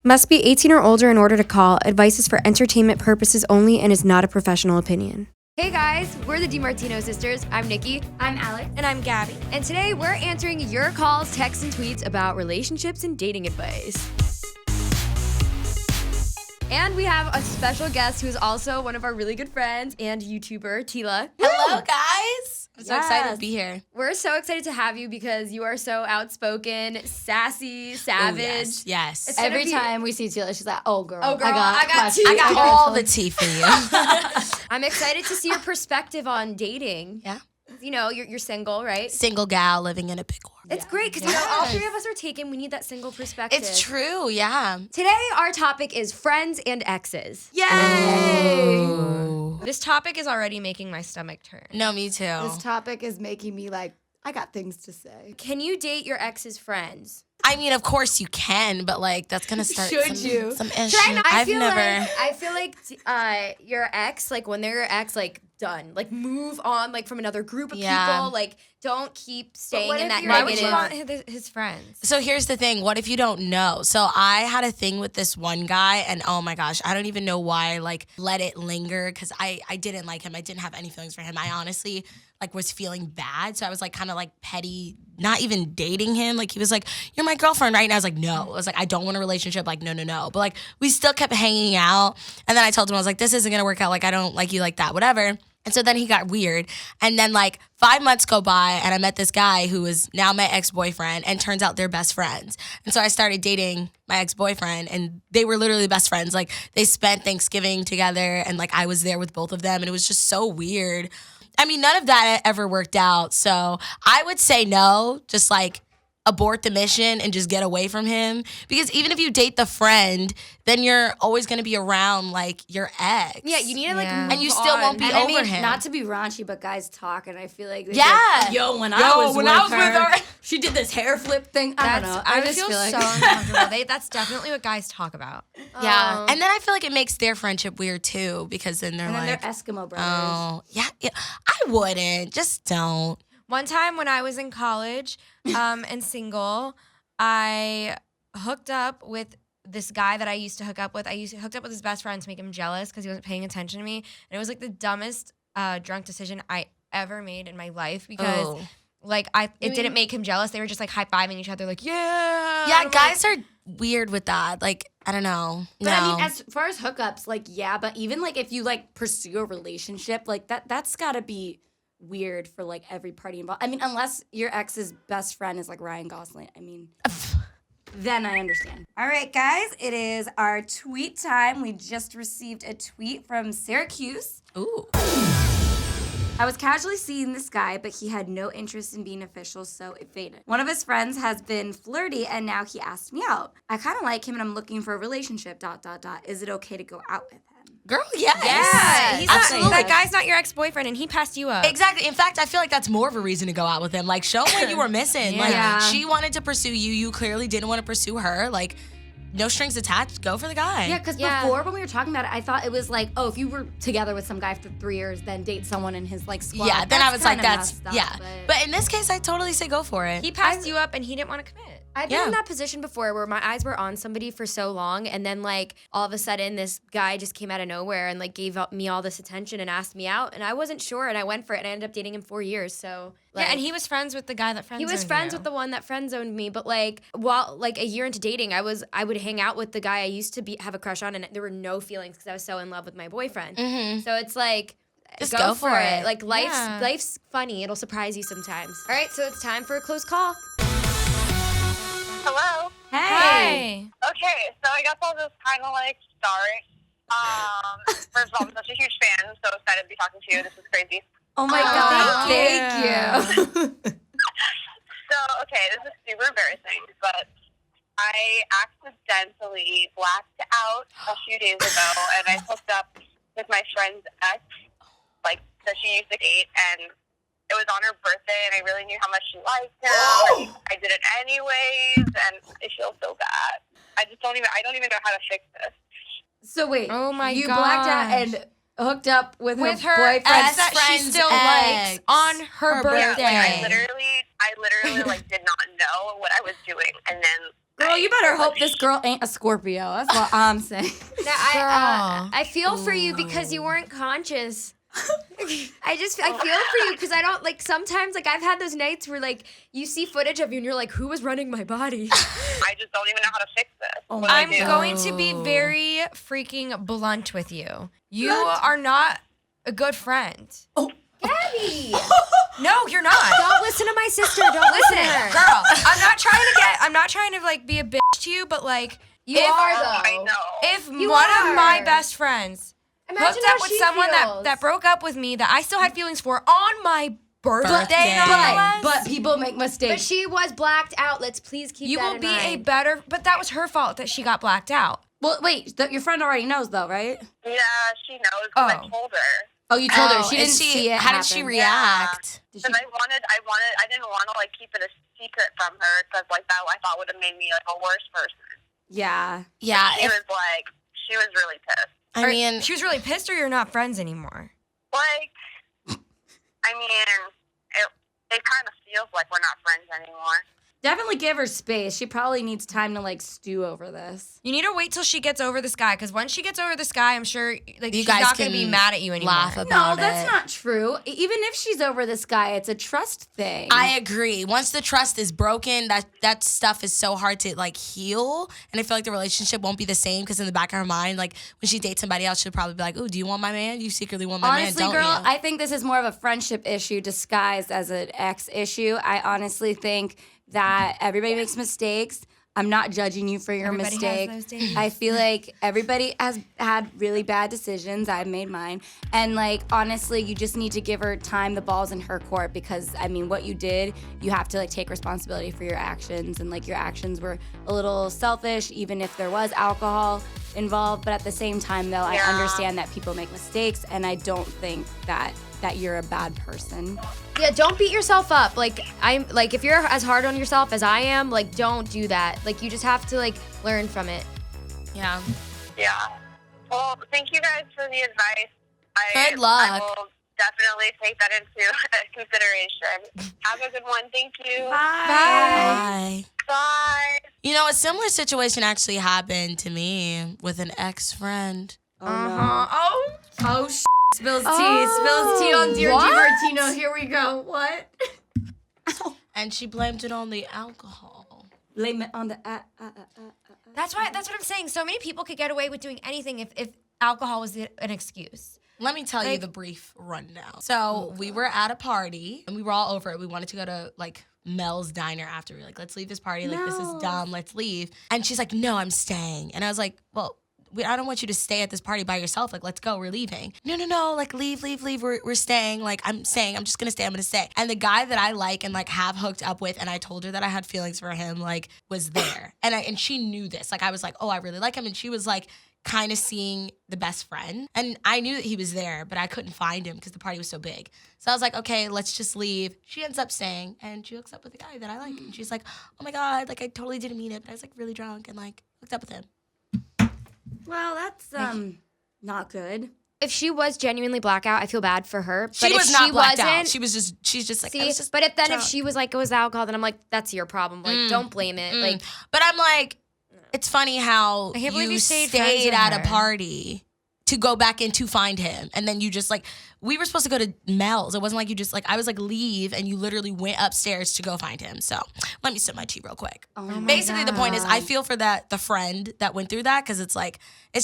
Must be 18 or older in order to call. Advice is for entertainment purposes only and is not a professional opinion. Hey guys, we're the DeMartino sisters. I'm Niki. I'm Alex. And I'm Gabi. And today we're answering your calls, texts, and tweets about relationships and dating advice. And we have a special guest who's also one of our really good friends and YouTuber, TEALA. Hello, guys. I'm so excited to be here. We're so excited to have you because you are so outspoken, sassy, savage. Ooh, yes. Every time we see TEALA, she's like, oh, girl. I got tea. I got all the tea for you. I'm excited to see your perspective on dating. Yeah. You know, you're single, right? Single gal living in a big world. It's great because, you know, all three of us are taken. We need that single perspective. It's true, yeah. Today, our topic is friends and exes. Yay! Ooh. This topic is already making my stomach turn. No, me too. This topic is making me like, I got things to say. Can you date your ex's friends? I mean, of course you can, but like that's gonna start some issues. I feel like your ex, like when they're your ex, like done. Like move on, like from another group of people. Like don't keep staying in that negative. Why would you want his friends? So here's the thing. What if you don't know? So I had a thing with this one guy, and oh my gosh, I don't even know why I like let it linger because I didn't like him. I didn't have any feelings for him. I honestly like was feeling bad. So I was like kind of like petty, not even dating him. Like he was like, you're my girlfriend, right? And I was like, no. I was like, I don't want a relationship. Like, no. But like we still kept hanging out. And then I told him, I was like, this isn't gonna work out. Like I don't like you like that, whatever. And so then he got weird. And then like 5 months go by and I met this guy who is now my ex-boyfriend, and turns out they're best friends. And so I started dating my ex-boyfriend, and they were literally best friends. Like they spent Thanksgiving together, and like I was there with both of them, and it was just so weird. I mean, none of that ever worked out. So I would say no, just like abort the mission and just get away from him. Because even if you date the friend, then you're always going to be around like your ex. Yeah, you need to like move and you still won't be and over I mean, him. Not to be raunchy, but guys talk, and I feel like yeah. Yo, when I was with her, she did this hair flip thing. I don't know. I just feel like so uncomfortable. That's definitely what guys talk about. Yeah, and then I feel like it makes their friendship weird too, because then they're they're Eskimo brothers. Oh, yeah. I wouldn't. Just don't. One time when I was in college and single, I hooked up with this guy that I used to hook up with. Hooked up with his best friend to make him jealous because he wasn't paying attention to me. And it was like the dumbest drunk decision I ever made in my life because it didn't make him jealous. They were just like high-fiving each other like, yeah. Yeah, guys are weird with that. Like, I don't know. But I mean, as far as hookups, like, yeah, but even like if you like pursue a relationship, like that's gotta be weird for like every party involved. I mean, unless your ex's best friend is like Ryan Gosling. I mean, then I understand. All right, guys, it is our tweet time. We just received a tweet from Syracuse. Ooh. I was casually seeing this guy, but he had no interest in being official, so it faded. One of his friends has been flirty, and now he asked me out. I kind of like him, and I'm looking for a relationship, ... Is it okay to go out with him? Girl, yes. Yeah, he's absolutely. That guy's not your ex-boyfriend, and he passed you up. Exactly. In fact, I feel like that's more of a reason to go out with him. Like, show him what you were missing. Yeah. Like, she wanted to pursue you. You clearly didn't want to pursue her. Like, no strings attached. Go for the guy. Yeah, because before when we were talking about it, I thought it was like, oh, if you were together with some guy for 3 years, then date someone in his like squad. Yeah, then I was like, that's, up, yeah. But in this case, I totally say go for it. He passed you up, and he didn't want to commit. I've been in that position before where my eyes were on somebody for so long, and then like all of a sudden this guy just came out of nowhere and like gave me all this attention and asked me out, and I wasn't sure, and I went for it, and I ended up dating him 4 years. So like, yeah, and he was friends with the guy that friend zoned you. He was friends with the one that friend zoned me, but like while like a year into dating, I would hang out with the guy I used to have a crush on, and there were no feelings because I was so in love with my boyfriend. Mm-hmm. So it's like, just go for it. Like life's funny. It'll surprise you sometimes. All right, so it's time for a close call. Hello. Hey. Okay, so I guess I'll just kind of like start. First of all, I'm such a huge fan. So excited to be talking to you. This is crazy. Oh my God. Thank you. So, okay, this is super embarrassing, but I accidentally blacked out a few days ago, and I hooked up with my friend's ex, like, that she used to date, and it was on her birthday, and I really knew how much she liked him. I did it anyways, and I feel so bad. I don't even know how to fix this. So wait, oh my you gosh. blacked out and hooked up with her boyfriend that she still likes on her birthday. Yeah, like I literally like did not know what I was doing, and then Girl, you better hope this girl ain't a Scorpio. That's what I'm saying. I feel for you because you weren't conscious. I feel for you because I don't like sometimes like I've had those nights where like you see footage of you and you're like, who was running my body? I just don't even know how to fix this. Oh, What do I I'm do? going to be very freaking blunt with you. You are not a good friend. Gabby, No, you're not. don't listen to my sister. Don't listen to her. Girl, I'm not trying to like be a bitch to you, but like You if, are I though. know. if You one are. of my best friends Imagine hooked how up with she someone feels. that broke up with me that I still had feelings for on my birthday, But- nonetheless, But people make But mistakes. she was blacked out. Let's please keep you that will in be mind. a better. But that was her fault that she got blacked out. Well, wait, your friend already knows though, right? Yeah, she knows because I Oh. told her. Oh, you told her. Oh, She and didn't see it How did she happen. react? Did Because I didn't want to like keep it a secret from her because like that I thought would have made me like a worse person. Yeah. Yeah, She was really pissed. I mean, She was really pissed, or you're not friends anymore. Like, I mean, it kind of feels like we're not friends anymore. Definitely give her space. She probably needs time to like stew over this. You need to wait till she gets over this guy, because once she gets over this guy, I'm sure like You she's guys not going to can be mad at you anymore. laugh No, about that's it. not true. Even if she's over this guy, it's a trust thing. I agree. Once the trust is broken, that stuff is so hard to like heal, and I feel like the relationship won't be the same because in the back of her mind, like when she dates somebody else, she'll probably be like, "Oh, do you want my man? You secretly want my Honestly, man, don't girl, you?" I think this is more of a friendship issue disguised as an ex issue. I honestly think that everybody makes mistakes. I'm not judging you for your Everybody has mistake. those days. I feel like everybody has had really bad decisions. I've made mine. And like honestly, you just need to give her time. The ball's in her court because I mean what you did, you have to like take responsibility for your actions, and like your actions were a little selfish even if there was alcohol involved, but at the same time though, I Yeah. understand that people make mistakes and I don't think that you're a bad person. Yeah, don't beat yourself up. Like I'm like if you're as hard on yourself as I am, like don't do that. Like you just have to like learn from it. Yeah. Yeah. Well, thank you guys for the advice. Good luck. I will definitely take that into consideration. Have a good one. Thank you. Bye. Bye. You know, a similar situation actually happened to me with an ex-friend. Oh, Oh, spills tea. Spills tea on dear DeMartino. Here we go. What? And she blamed it on the alcohol. Blame it on the. that's what I'm saying. So many people could get away with doing anything if alcohol was an excuse. Let me tell you Like- the brief rundown. So we were at a party and we were all over it. We wanted to go to like Mel's Diner after. We were like, let's leave this party. Like, this is dumb. Let's leave. And she's like, no, I'm staying. And I was like, well, I don't want you to stay at this party by yourself. Like, let's go. We're leaving. No. Like, leave. We're staying. Like, I'm staying. I'm just going to stay. I'm going to stay. And the guy that I like and like have hooked up with, and I told her that I had feelings for him, like was there. And she knew this. Like, I was like, oh, I really like him. And she was like, kind of seeing the best friend. And I knew that he was there, but I couldn't find him because the party was so big. So I was like, okay, let's just leave. She ends up staying and she hooks up with the guy that I like. And she's like, oh my God, like I totally didn't mean it, but I was like really drunk and like hooked up with him. Well, that's not good. If she was genuinely blackout, I feel bad for her. But She if was not blacked out. wasn't, She's just like, I see, was just but if drunk. she was like it was alcohol, then I'm like, that's your problem. Like, don't blame it. Like, But I'm like, it's funny how I can't believe you stayed stayed friends with at a her. party to go back in to find him. And then you just like, we were supposed to go to Mel's. It wasn't like you just like, I was like, leave. And you literally went upstairs to go find him. So let me sip my tea real quick. Basically, the point is I feel for the friend that went through that. Cause it's like, it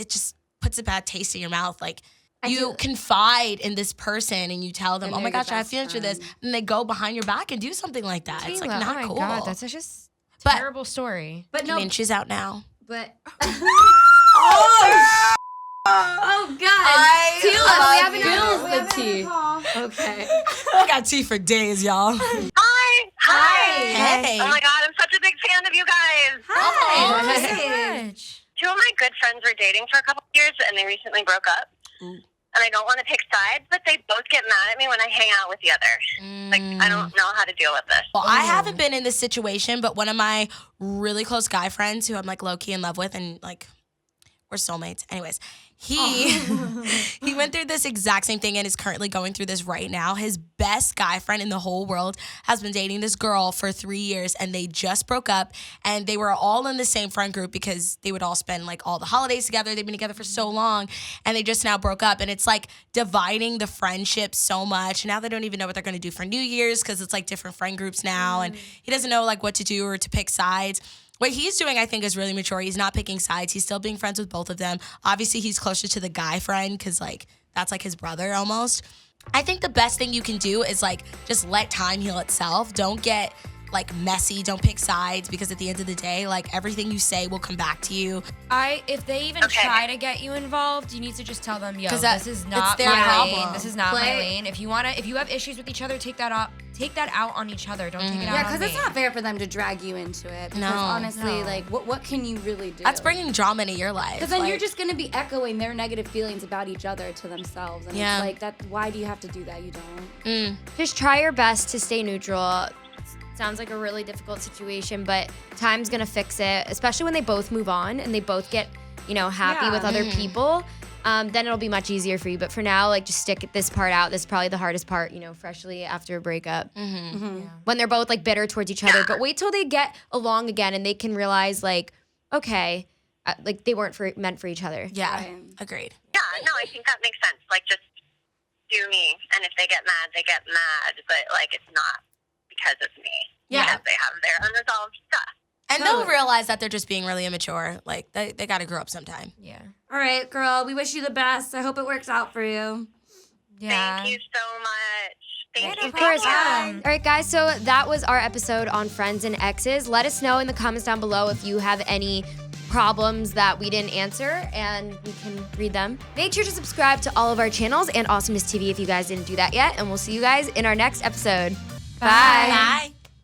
just puts a bad taste in your mouth. Like, you confide in this person and you tell them, And oh my they're your gosh, I have best feelings for this. friend. And they go behind your back and do something like that. It's like Tila, not oh my cool. God, that's such a But- terrible story. But no, I mean, she's out now. but. Oh, Oh God! I Tila, we have the tea. Okay. I got tea for days, y'all. Hi. Hey. Oh my God, I'm such a big fan of you guys. So much. Two of my good friends were dating for a couple of years, and they recently broke up. And I don't want to pick sides, but they both get mad at me when I hang out with the other. Like, I don't know how to deal with this. Well, I haven't been in this situation, but one of my really close guy friends who I'm like low key in love with, and like We're soulmates. Anyways, he went through this exact same thing and is currently going through this right now. His best guy friend in the whole world has been dating this girl for 3 years, and they just broke up, and they were all in the same friend group because they would all spend like all the holidays together. They've been together for so long, and they just now broke up, and it's like dividing the friendship so much. Now they don't even know what they're going to do for New Year's because it's like different friend groups now, and he doesn't know like what to do or to pick sides. What he's doing, I think, is really mature. He's not picking sides. He's still being friends with both of them. Obviously, he's closer to the guy friend because, like, that's like his brother almost. I think the best thing you can do is, like, just let time heal itself. Don't get, like, messy. Don't pick sides because at the end of the day, like, everything you say will come back to you. If they even try to get you involved, you need to just tell them, yo, this is not their my problem. lane. This is not my lane. If you have issues with each other, take that out on each other. Don't take it out on me. Yeah, because it's not fair for them to drag you into it. Because honestly, like, what can you really do? That's bringing drama into your life. Because then you're just going to be echoing their negative feelings about each other to themselves. And it's like, why do you have to do that? You don't. Just try your best to stay neutral. Sounds like a really difficult situation, but time's gonna fix it, especially when they both move on and they both get, happy with other people. Then it'll be much easier for you. But for now, like, just stick this part out. This is probably the hardest part, freshly after a breakup. When they're both, like, bitter towards each other. But wait till they get along again and they can realize, like, okay, like, they weren't meant for each other. Yeah, agreed. Yeah, no, I think that makes sense. Like, just do me, and if they get mad, they get mad. But, like, it's not because of me. Yeah. Because they have their unresolved stuff. And they'll realize that they're just being really immature. Like, they got to grow up sometime. Yeah. All right, girl, we wish you the best. I hope it works out for you. Yeah. Thank you so much. Thank you. Of course. All right, guys, so that was our episode on friends and exes. Let us know in the comments down below if you have any problems that we didn't answer, and we can read them. Make sure to subscribe to all of our channels and Awesomeness TV if you guys didn't do that yet, and we'll see you guys in our next episode. Bye. Bye.